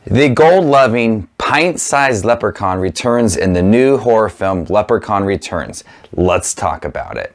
The gold-loving, pint-sized leprechaun returns in the new horror film Leprechaun Returns. Let's talk about it.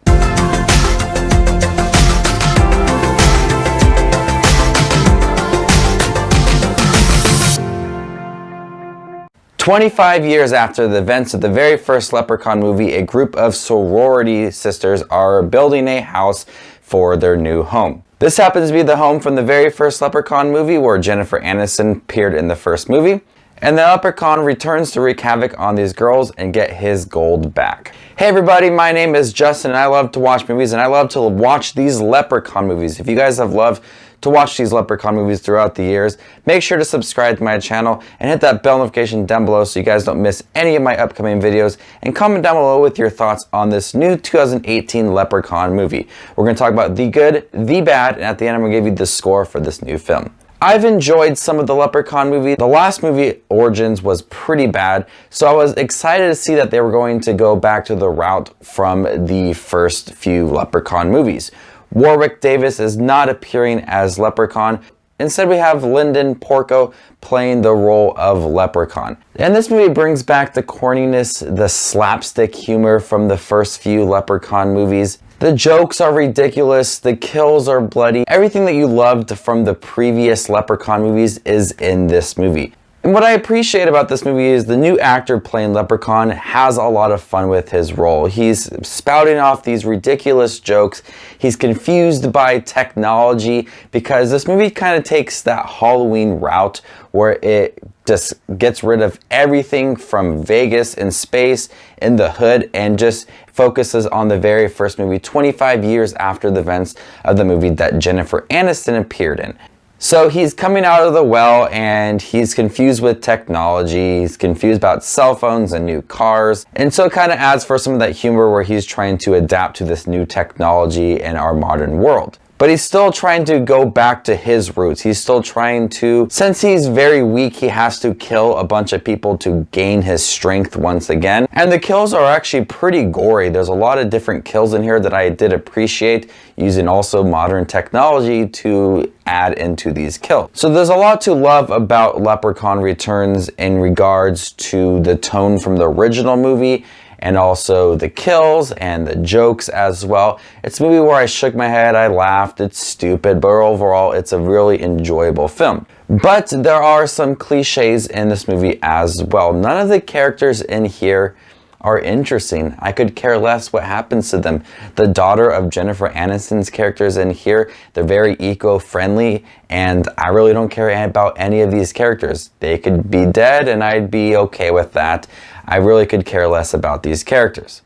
"25 years after the events of the very first Leprechaun movie, a group of sorority sisters are building a house for their new home. This happens to be the home from the very first Leprechaun movie where Jennifer Aniston appeared in the first movie. And the Leprechaun returns to wreak havoc on these girls and get his gold back. Hey everybody, my name is Justin and I love to watch movies and I love to watch these Leprechaun movies. If you guys have loved to watch these Leprechaun movies throughout the years, make sure to subscribe to my channel and hit that bell notification down below so you guys don't miss any of my upcoming videos, and comment down below with your thoughts on this new 2018 Leprechaun movie. We're going to talk about the good, the bad, and at the end I'm going to give you the score for this new film. I've enjoyed some of the Leprechaun movies. The last movie, Origins, was pretty bad, so I was excited to see that they were going to go back to the route from the first few Leprechaun movies. Warwick Davis is not appearing as Leprechaun. Instead, we have Lyndon Porco playing the role of Leprechaun. And this movie brings back the corniness, the slapstick humor from the first few Leprechaun movies. The jokes are ridiculous, the kills are bloody. Everything that you loved from the previous Leprechaun movies is in this movie. And what I appreciate about this movie is the new actor playing Leprechaun has a lot of fun with his role. He's spouting off these ridiculous jokes. He's confused by technology because this movie kind of takes that Halloween route where it just gets rid of everything from Vegas and space in the hood and just focuses on the very first movie 25 years after the events of the movie that Jennifer Aniston appeared in. So he's coming out of the well and he's confused with technology, he's confused about cell phones and new cars, and so it kind of adds for some of that humor where he's trying to adapt to this new technology in our modern world. But he's still trying to go back to his roots. He's still trying to, since he's very weak, he has to kill a bunch of people to gain his strength once again. And the kills are actually pretty gory. There's a lot of different kills in here that I did appreciate, using also modern technology to add into these kills. So there's a lot to love about Leprechaun Returns in regards to the tone from the original movie, and also the kills and the jokes as well. It's a movie where I shook my head, I laughed, it's stupid, but overall it's a really enjoyable film. But there are some cliches in this movie as well. None of the characters in here are interesting. I could care less what happens to them. The daughter of Jennifer Aniston's characters in here, they're very eco-friendly, and I really don't care about any of these characters. They could be dead and I'd be okay with that. I really could care less about these characters.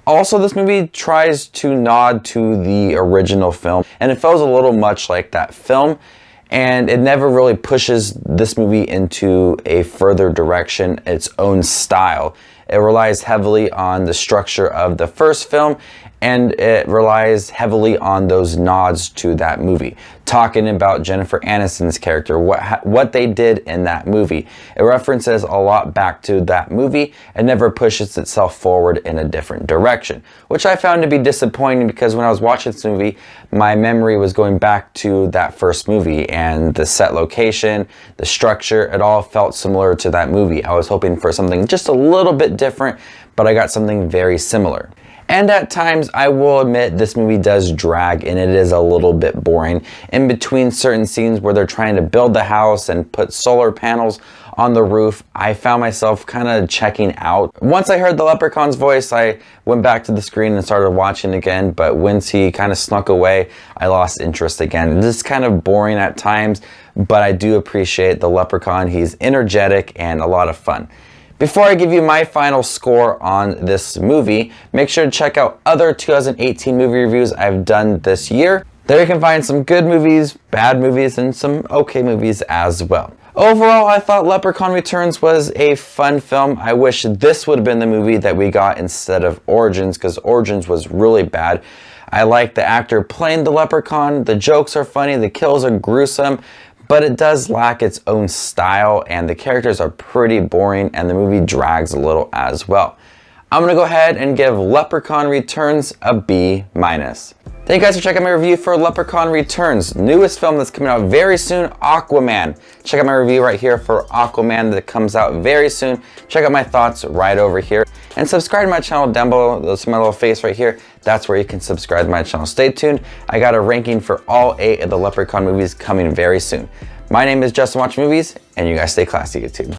Also, this movie tries to nod to the original film, and it feels a little much like that film, and it never really pushes this movie into a further direction, its own style. It relies heavily on the structure of the first film, and it relies heavily on those nods to that movie. Talking about Jennifer Aniston's character, what they did in that movie. It references a lot back to that movie and never pushes itself forward in a different direction, which I found to be disappointing because when I was watching this movie, my memory was going back to that first movie, and the set location, the structure, it all felt similar to that movie. I was hoping for something just a little bit different, but I got something very similar. And at times, I will admit, this movie does drag and it is a little bit boring. In between certain scenes where they're trying to build the house and put solar panels on the roof, I found myself kind of checking out. Once I heard the Leprechaun's voice, I went back to the screen and started watching again, but once he kind of snuck away, I lost interest again. This is kind of boring at times, but I do appreciate the Leprechaun. He's energetic and a lot of fun. Before I give you my final score on this movie, make sure to check out other 2018 movie reviews I've done this year. There you can find some good movies, bad movies, and some okay movies as well. Overall, I thought Leprechaun Returns was a fun film. I wish this would have been the movie that we got instead of Origins, because Origins was really bad. I like the actor playing the Leprechaun, the jokes are funny, the kills are gruesome, but it does lack its own style and the characters are pretty boring and the movie drags a little as well. I'm gonna go ahead and give Leprechaun Returns a B-. Thank you guys for checking out my review for Leprechaun Returns, newest film that's coming out very soon, Aquaman. Check out my review right here for Aquaman that comes out very soon. Check out my thoughts right over here. And subscribe to my channel down below. That's my little face right here. That's where you can subscribe to my channel. Stay tuned. I got a ranking for all 8 of the Leprechaun movies coming very soon. My name is Justin Watch Movies, and you guys stay classy, YouTube.